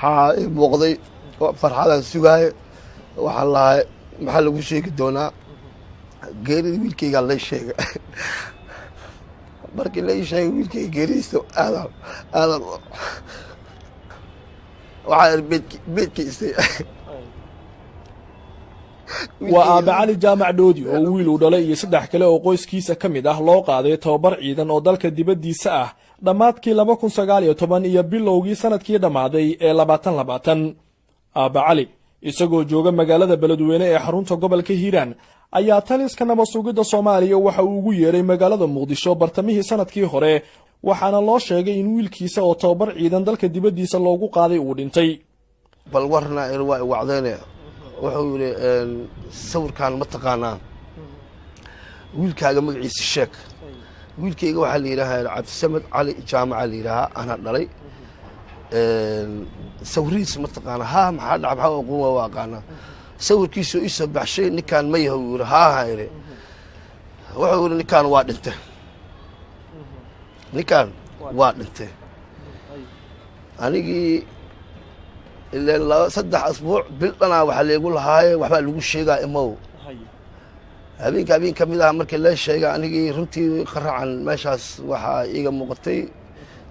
maxaa ii muuqday farxadaan sugaayo waxaan lahay maxaa lagu sheegi doonaa geerida wiilkaygaa lay sheega markii la ii sheegay wiilkayga geeridiisa aadan waxaa beedkiisay waa aabe cali jaamac dhoodi oo wiil uu dhalay iyo 3 kale oo qoyskiisa ka mid ah loo qaaday tababar ciidan oo dalka dibaddiisa ah dhammaadkii 2019 iyo bilowgii sanadkii dhammaaday ee 2020 aabe cali isagoo jooga magaalada beledweyne ee xarunta gobolka hiiraan ayaa taliska nabad sugidda Soomaaliya waxa uu ugu yeeray magaalada Muqdisho bartamihii sanadkii hore waxaana loo sheegay in wiilkiisa oo tababar ciidan dalka dibaddiisa loogu qaaday uu dhintay bal warna in waa wacdeene wuxuu yiri sawirkan ma taqaanaa wiilkaaga magaciisa sheeg wiilkayga waxa la yiraahdaa Cabdisamed Cali Jaamac la yiraahdaa ana dhalay sawiriis ma taqaanaa ha maxaa dhacay waxa uu waa aqaana sawirkiisu isoo baxshay ninkan ma yahay yiri ha hayre wuxuu yiri ninkan waa dhintay ninkan waa dhintay anigii ilaa 3 asbuuc bil dhana waxa leegu lahaay waxba lagu sheegaa imow habeen kamid ah markii la sheegay anigii runtii qaracan meeshaas waxa iiga muuqatay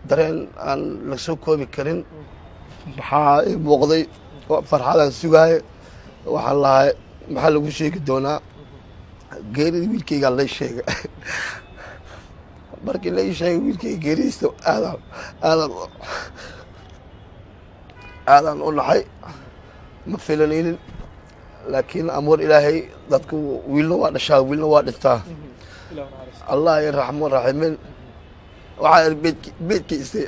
dareen aan la soo koobi karin maxaa ii muuqday farxadaan sugaayo waxaan lahay maxaa lagu sheegi doonaa geerida wiilkaygaa lay sheega markii la ii sheegay wiilkayga geeridiisa aadan u naxay ma filanaynin laakiin amoor ilaahay dadku wiilna waa dhashaa wiilna waa dhintaa allah ya raxmaan raxiimiin waxaa beedkiisay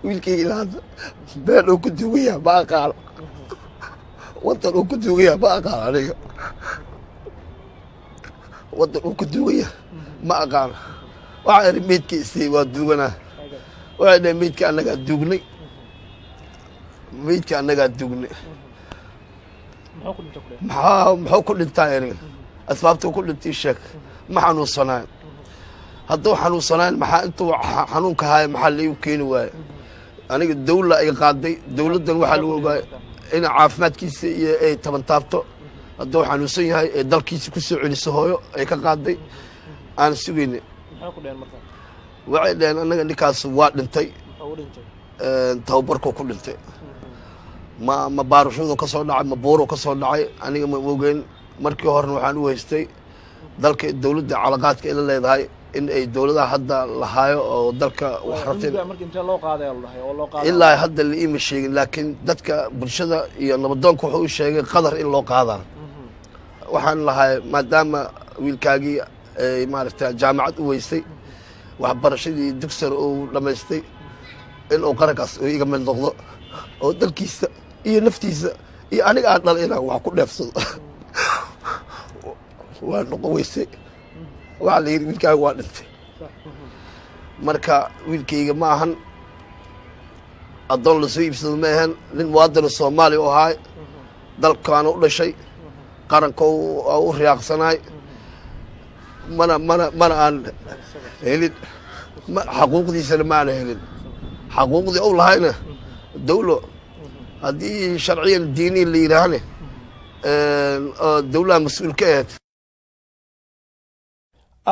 wiilkayga ilaa been uu ku duugaya ma aqaano wadan uu ku duugaya ma aqaano aniga wadan uu ku duugaya ma aqaano waxaa beedkiisay waa duuganaa waxay meedka anaga duugnay maxaa ku dhintaa aniga asbaabta ku dhintay sheeg ma xanuunsanaa hadduu xanuunsanaan maxaa intuu xanuunka haay maxaa la igu keeni waaye aniga dawla ay qaaday dawladdan waxaa lagu ogaay in caafimaadkiisa iyo ay tabantaabto hadduu xanuunsan yahay ee dalkiisa ku soo celiso hooyo ay ka qaaday aan sugaynay waxay dhaheen anaga ninkaas waa dhintay tababarku ku dhintay ma baarashadu ka soo dhacay ma buuro ka soo dhacay aniga ma ogeyn markii horena waxaan u haystay dalka dawladda calaqaadka ila leedahay in ay dawladaha hadda lahaayo oo dalka wax rabteen ilaa hadda la iima sheegin laakiin dadka bulshada iyo nabadoonka wuxuu u sheegay qadar in loo qaadaa waxaan lahay maadaama wiilkaagii ay maaragtay jaamacad u weysay waxbarashadii dugsiga uu dhamaystay in uu qarankaas uu iga mid noqdo oo dalkiisa iyo naftiisa iyo aniga aan dhalay inaan wax ku dheefsado waa noqon weysay waxa la yiri wiilkaaga waa dhintay marka wiilkayga ma ahan adoon la soo iibsado ma ahan nin muwaadin Soomaali oo ahay dalkaana u dhashay qaranka u riyaaqsanay mana aan helin xaquuqdiisana ma aan helin xaquuqdii uu lahayna dawlo haddii sharciyan diini la yiraahdo dawladda mas'uulka ah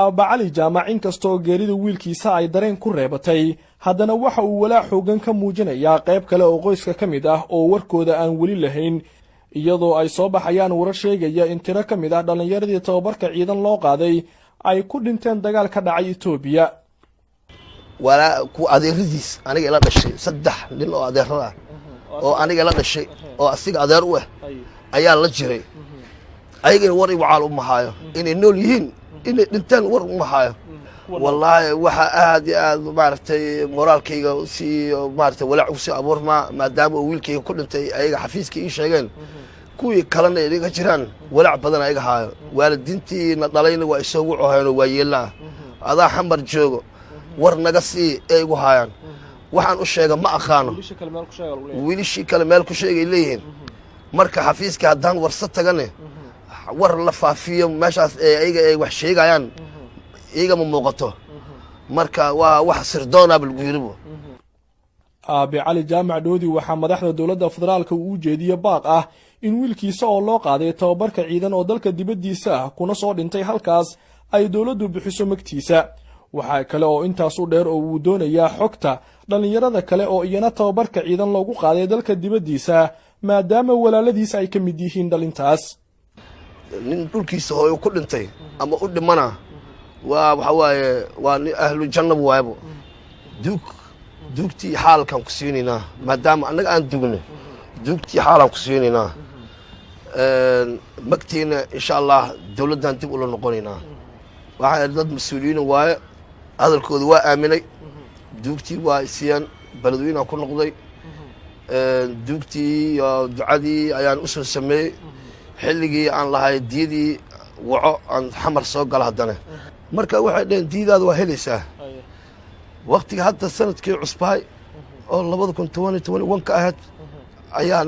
aabe cali jaamac inkastoo geerida wiilkiisa ay dareen ku reebatay haddana waxa uu walaac xoogan ka muujinayaa qayb kale oo qoyska ka mid ah oo warkooda aan weli lahayn iyadoo ay soo baxayaan warar sheegaya in tiro ka mid ah dhallinyaradii tababarka ciidan loo qaaday ay ku dhinteen dagaal ka dhacay Itoobiya walaa ku adeeradiis aniga ila dhashay 3 nin oo adeerada oo aniga ila dhashay oo asiga adeer u ah ayaa la jiray ayaga war iwaal u mahaayo inay nool yihiin inay dhintaan war u mahaayo wallahi waxa aad maartay moraalkayga si maartay walaac u si abuurma maadaama wiilkayga ku dhintay ayaga xafiiska ii sheegeen kuwii kalena iga jiraan walaac badan ayaga haayo waalidiintii na dhalayna waa isoo wuxuu waa yeelaa adaa xamar joogo war naga sii ay ugu haayaan waxaan u sheega ma aqaano wiilashii kale meel ku sheegay leeyihiin marka xafiiska haddaan warsa tagane war la faafiyo meeshaas ayaga ay wax sheegayaan iyaga ma muuqato marka waa wax sirdoona lagu yiribo aabe cali jaamac dhoodi waxaa madaxda dowladda federaalka uu jeediyey baaq ah in wiilkiisa oo loo qaaday tababarka ciidan oo dalka dibaddiisa ah kuna soo dhintay halkaas ay dowladdu bixiso magtiisa waxaa kale oo intaas u dheer oo uu doonayaa xogta dhallinyarada kale oo iyana tababarka ciidan loogu qaaday dalka dibaddiisa maadaama walaaladiisa ay ka mid yihiin dhalintaas nin dhulkiisa hooyo ku dhintay ama u dhimana waxa waaye waa nin ahlu jannab waaybo duugtii xaalkan ku siinaynaa maadaama annaga aan dugno duugtii xaalaan ku siinaynaa magtiina insha allah dowladdan dib ula noqonaynaa waxaa dad mas-uuliyiin waaye hadalkooda waa aaminay duugtii waa isiyaan beledweyneaan ku noqday duugtii iyo ducadii ayaan u soo sameeyey xilligii aan lahay diyadii waco aan xamar soo gala haddana marka waxay dhaheen diidaada waa helaysaa waktiga hadda sanadkii cusbahay oo 2011 ka ahayd ayaan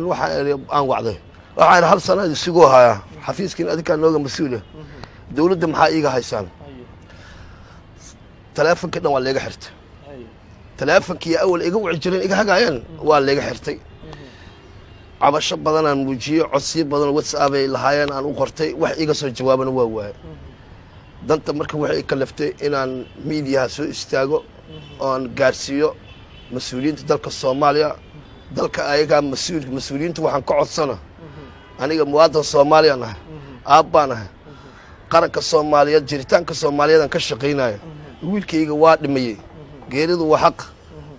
aan wacday waxaan hal sano isugu hayaa xafiiskiin adinkaa nooga mas-uula dowladda maxaa iiga haysaan taleefonkii dhan waa leega xirtay taleefonkii awal iga wici jireen iga hagaayeen waa leega xirtay cabasho badanaan muujiyey codsiyo badan whatsapp ay lahaayeen aan u qortay wax iga soo jawaabana waa waayay danta marka waxay ka laftay inaan miidiyaha soo istaago oon gaarsiiyo mas-uuliyiinta dalka Soomaaliya dalka ayaga mas-uuliyiinta waxaan ka codsana aniga muwaadin Soomaaliya ah aabbaan ah qaranka Soomaaliyeed jiritaanka Soomaaliyeed ka shaqeynaya wiilkayga waa dhimayay geeridu waa xaq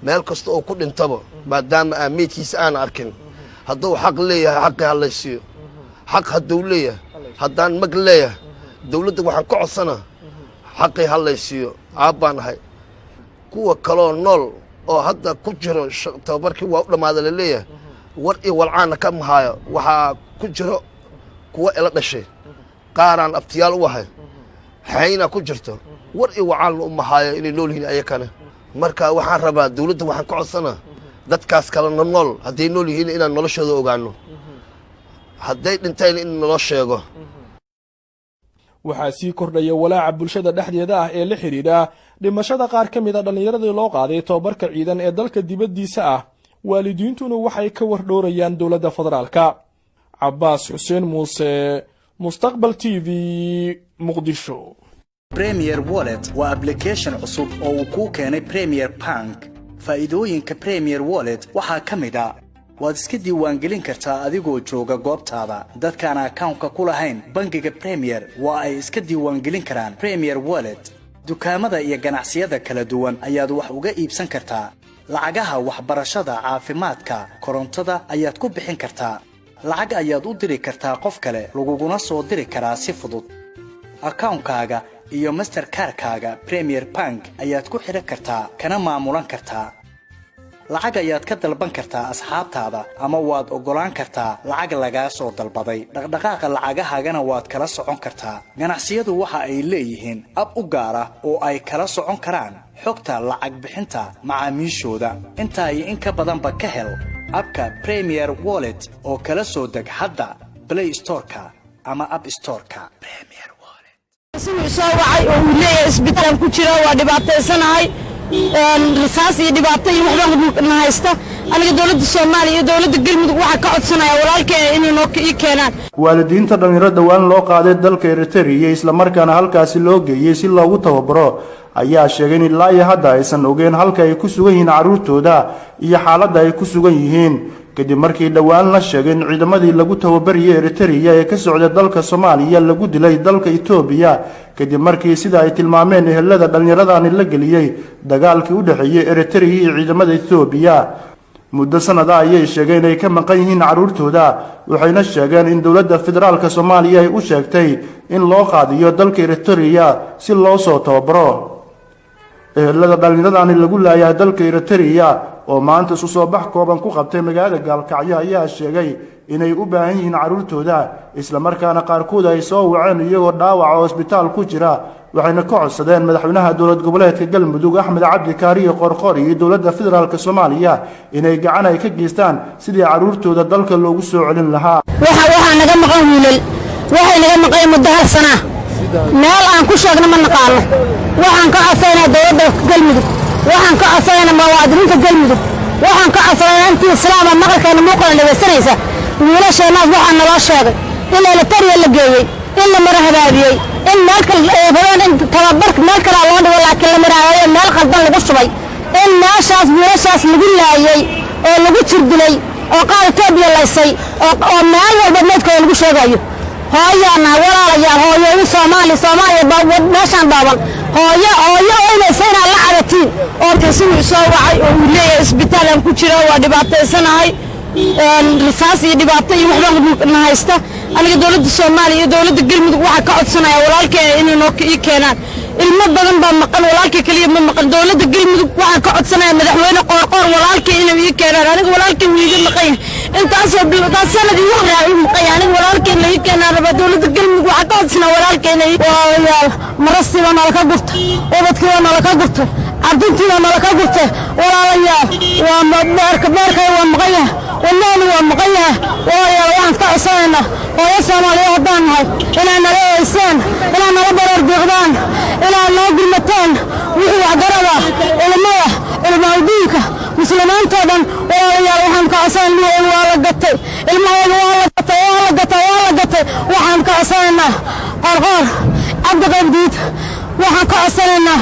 meel kasta oo ku dhintaba maadaama aamiidkiisa aan arkin hadduu xaq leeyahay xaqi halaysiyo xaq hadduu leeyahay haddaan mag leeyahay dowladda waxaan ka codsana xaqi halaysiyo aabbaan ahay kuwa kaloo nool oo hadda ku jiro tababarkii waa u dhamaaday la leeyahay war iyo walcaana ka mahaayo waxaa ku jiro kuwa ila dhashay qaaraan abtiyaal u ahay hayna ku jirto war iyo walcaan u mahaayo inay nool yihiin ayakana marka waxaan rabaa dowladda waxaan ka codsana dadkaas kale nool hadday nool yihiin inaan noloshooda ogaano hadday dhinteen in naloo sheego waxaa sii kordhaya walaaca bulshada dhexdeeda ah ee la xidhiidha dhimashada qaar ka mid a dhallinyaradii loo qaaday tababarka ciidan ee dalka dibaddiisa ah waalidiintuna waxay ka wardhoorayaan dowladda federaalka cabbaas xuseen muuse mustaqbal t v muqdisho Premier Wallet waa application cusub oo uu ku keenay Premier Bank faa'iidooyinka Premier Wallet waxaa ka mid ah waad iska diiwaangelin kartaa adigoo jooga goobtaada dadkaan account-ka ku lahayn bangiga Premier waa ay iska diiwaangelin karaan Premier Wallet dukaamada iyo ganacsiyada kala duwan ayaad wax uga iibsan kartaa lacagaha waxbarashada caafimaadka korontada ayaad ku bixin kartaa lacag ayaad u diri kartaa qof kale laguguna soo diri karaa si fudud account-kaaga iyo Mastercard-kaaga Premier Bank ayaad ku xiran kartaa kana maamulan kartaa lacag ayaad ka dalban kartaa asxaabtaada ama waad ogolaan kartaa lacag laga soo dalbaday dhaqdhaqaaqa lacagahaagana waad kala socon kartaa ganacsiyadu waxa ay leeyihiin ab u gaar ah oo ay kala socon karaan xogta lacag bixinta macaamiishooda inta ay in ka badanba ka hel abka Premier Wallet oo kala soo deg hadda Play Store-ka ama App Store-ka Premier Wallet soo wacay oo uu leeyahay isbitaal ku jira waa dhibaataysanahay rasaas iyo dhibaato iyo waxba ma haysta aniga dawladda Soomaaliya iyo dawladda Galmudug waxa ka codsanaya walaalkay inay noo keenaan waalidiinta dhalinyarada dhawaan loo qaaday dalka Eritrea isla markaana halkaasi loo geeyay si loogu tababaro ayaa sheegay in ilaa iyo hadda aysan ogeyn halka ay ku sugan yihiin caruurtooda iyo xaaladda ay ku sugan yihiin kadib markii dhawaan la sheegay in ciidamadii lagu tababariyay Eritrea ee ka socda dalka Soomaaliya lagu dilay dalka Itoobiya kadib markii sida ay tilmaameen ehelada dhalinyaradaani la geliyay dagaalkii u dhaxeeyay Eritrea iyo ciidamada Itoobiya muddo sanada ayay sheegeen inay ka maqan yihiin caruurtooda waxayna sheegeen in dawladda federaalka Soomaaliya ay u sheegtay in loo qaadiyo dalka Eritrea si loo soo tababaro ehelada dhalinyaradaani lagu laayay dalka Eritrea oo maanta isu soo bax kooban ku qabtay magaalada Gaalkacyo ayaa sheegay inay u baahan yihiin caruurtooda isla markaana qaarkood ay soo waceen iyagoo dhaawac oo isbitaal ku jira waxayna ka codsadeen madaxweynaha dowlad goboleedka Galmudug Axmed Cabdi Kaariye Qorqor iyo dowladda federaalka Soomaaliya inay gacan ay ka geystaan sidii caruurtooda dalka loogu soo celin lahaa waxa naga maqan wiilal waxay naga maqan muddo hal sana meel aan ku sheegno ma naqaano waxaan ka codsanaa dowladda Galmudug waxaan ka codsanaa muwaadiniinta Galmudug waxaan ka codsanay intii islaama maqalkeena muuqaal dhageysanaysa wiilasheenaas waxaa naloo sheegay in eletariya la geeyey in la mara habaabiyey in meel kale in tababarka meel kale loo dhigo laakiin la mara habaabiyey meel qaldan lagu shubay in meeshaas wiilashaas lagu laayay oo lagu jirdilay oo qaar Itoobiya laysay oo meel walba meedkooda lagu sheegayo hooyana walaalayaal hooyooyin Soomaaliya meeshaan daawan hooyo inaysan la cadatiin oo taasuu soo wacay oo uu leeyahay isbitaalan ku jira waa dhibaataysanahay risaas iyo dhibaato iyo waxba na haysta aniga dawladda Soomaaliya iyo dawladda Galmudug waxa ka codsanaya walaalkeen inay noo keenaan ilmo badan baa maqan walaalkii kaliya ma maqan dawladda Galmudug waxa ka codsanaya madaxweyne qoorqoor walaalkii inay keenaan aniga walaalkii wiiga maqan intaasoo bilowda sanadii wax raacay maqan aniga walaalkii inay keenaan raba dawladda Galmudug waxa ka codsanaya walaalkii inay waayaal marasiba nala ka gurto ubadkii nala ka gurto ardaytiina nala ka gurto walaalayaal waa beerka waa maqan والله ومقيا ويا وان كعسانا ويا سومالي ودان هاي الى نلا انسان الى نلا برر دغدان الى نوغل متان وحي عقربا الموضوعك مسلمان تودن ويا وان كعسانا ولا قتي الموضوع ولا قتي وان كعسانا قرقر عبد قبديد waxaan ka codsanayna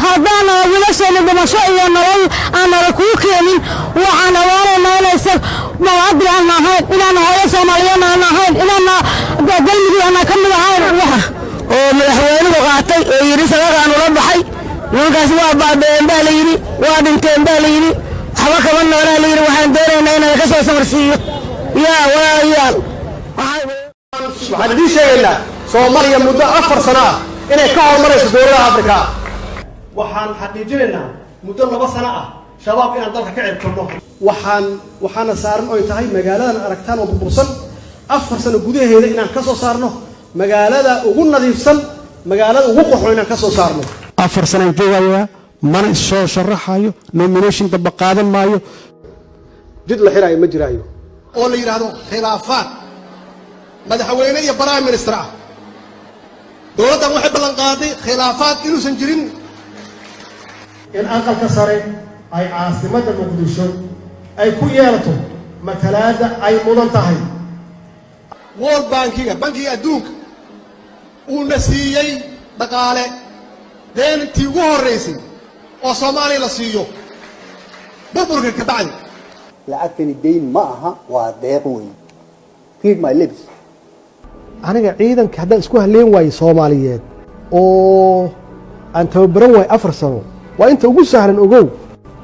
haddana wiilasheena dhimasho iyo nolol aan nala kuu keenin waxaan awaanaynaa inaysa muwaadin aan ahayn inaan hooyo Soomaaliyeed aan ahayn inaan Galmudug aan ka mid ahayn oo madaxweynuhu qaatay oo yiri sababaan ula baxay wiilkaasi waa baabeen baa la yiri waa dhinteen baa la yiri waxba kama noolaa la yiri waxaan doonaynaa inaan ka soo samarsiiyo yaa walaalayaal waxaan idin sheegaynaa Soomaaliya muddo 4 sano ah inay ka hormarayso dowladda Afrika waxaan xaqiijinaynaa muddo 2 sano ah shabaab inaan dalka ka cirkano waxaana saaran oo tahay magaaladan aragtaan oo burbursan 4 sano gudaheeda inaan ka soo saarno magaalada ugu nadiifsan magaalada ugu qoxoon inaan ka soo saarno 4 sano joogaya mana soo sharaxayo nomination daba qaadan maayo jid la xiraayo ma jiraayo oo la yiraahdo khilaafaad madaxweyne iyo prime minister ah dowladdan waxay ballan qaaday khilaafaad inuusan jirin in aqalka sare ay caasimadda Muqdisho ay ku yeelato matalaada ay mudan tahay World Bankiga adduunka uu nasiiyay dhaqaale deentii ugu horeysay oo Soomaaliya la siiyo burburka ka bacdi lacagtani deyn ma aha waa deeq weyn read my lips aniga ciidanka haddaan isku haleen waayey Soomaaliyeed oo aan tababaran waayey 4 sano waa inta ugu sahlan ogow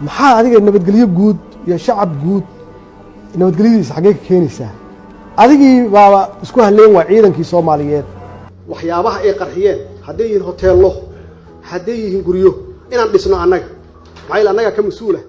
maxaa adiga nabadgelyo guud iyo shacab guud nabadgelyadiisa xagee ka keenaysaa adigii baaba isku haleen waayey ciidankii Soomaaliyeed waxyaabaha ay qarxiyeen hadday yihiin hoteelo hadday yihiin guryo inaan dhisno annaga maxay annaga ka mas'uula